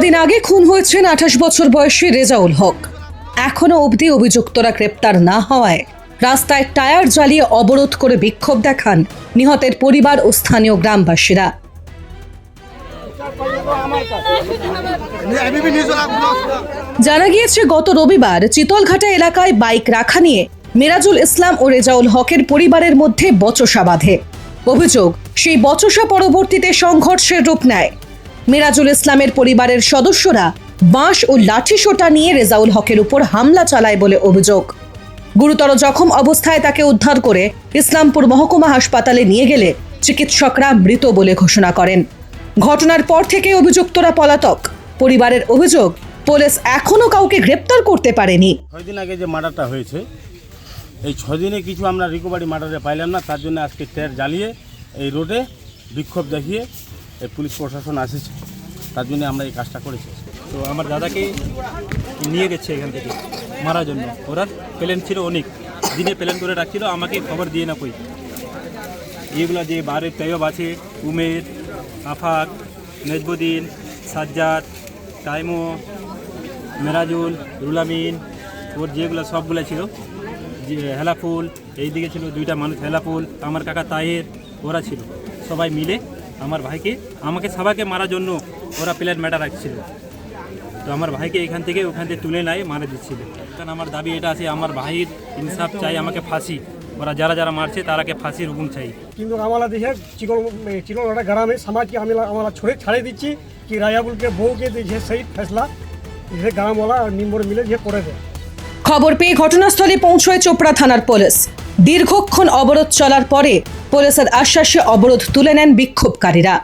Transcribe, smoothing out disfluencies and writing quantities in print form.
দিন আগে খুন হয়েছেন 28 বছর বয়সী রেজাউল হক। এখনো অবধি অভিযুক্তরা গ্রেপ্তার না হওয়ায় রাস্তায় টায়ার জ্বালিয়ে অবরোধ করে বিক্ষোভ দেখান নিহতের পরিবার ও স্থানীয় গ্রামবাসীরা। জানা গিয়েছে, গত রবিবার চিতলঘাটা এলাকায় বাইক রাখা নিয়ে মিরাজুল ইসলাম ও রেজাউল হকের পরিবারের মধ্যে বচসা বাধে। অভিযোগ, সেই বচসা পরবর্তীতে সংঘর্ষের রূপ নেয়। মিরাজুল ইসলামের পরিবারের সদস্যরা বাঁশ ও লাঠিসোঁটা নিয়ে রেজাউল হকের উপর হামলা চালায় বলে অভিযোগ। গুরুতর জখম অবস্থায় তাকে উদ্ধার করে ইসলামপুর মহকুমা হাসপাতালে নিয়ে গেলে চিকিৎসকরা মৃত বলে ঘোষণা করেন। ঘটনার পর থেকে অভিযুক্তরা পলাতক। পরিবারের অভিযোগ, পুলিশ এখনো কাউকে গ্রেপ্তার করতে পারেনি। 6 দিন আগে যে মার্ডারটা হয়েছে, এই 6 দিনে কিছু আমরা রিকভারি মার্ডারে পাইলাম না। তার জন্য আজকে টায়ার জ্বালিয়ে এই রোডে বিক্ষোভ দেখিয়ে এই পুলিশ প্রশাসন আসেছে। তার জন্য আমরা এই কাজটা করেছি। তো আমার দাদাকে নিয়ে গেছে এখান থেকে মারার জন্য। ওরা প্ল্যান ছিল অনেক দিনে, প্ল্যান করে রাখছিল, আমাকে খবর দিয়ে না কই। এইগুলো যে বাড়ির তৈয়ব আছে, উমের, আফাক, নেজবুদ্দিন, সাজ্জাদ, টাইমো, মেরাজুল, রুলামিন, ওর যেগুলো সবগুলো ছিল, যে হেলাফুল, এইদিকে ছিল 2টা মানুষ, হেলাফুল, আমার কাকা তাহের, ওরা ছিল। সবাই মিলে আমার ভাইকে, আমাকে সবাইকে মারার জন্য ওরা প্ল্যান ম্যাটার রাখছিল। তো আমার ভাইকে ওখান থেকে তুলে নেয়, মারা দিচ্ছিল। কারণ আমার দাবি এটা আছে, আমার ভাইয়ের ইনসাফ চাই, আমাকে ফাঁসি, ওরা যারা যারা মারছে তারাকে ফাঁসির হুকুম চাই। কিন্তু আমরা দেখে চিকলঘাটা গ্রামে সমাজকে আমরা ছাড়িয়ে দিচ্ছি কি রায়াবুলকে বউকে যে সেই ফেসলা যে গ্রামওয়ালা আর নিম্বর মিলে যে করে দেয়। খবর পেয়ে ঘটনাস্থলে পৌঁছয় চোপড়া থানার পুলিশ। দীর্ঘক্ষণ অবরোধ চলার পরে পুলিশের আশ্বাসে অবরোধ তুলে নেন বিক্ষোভকারীরা।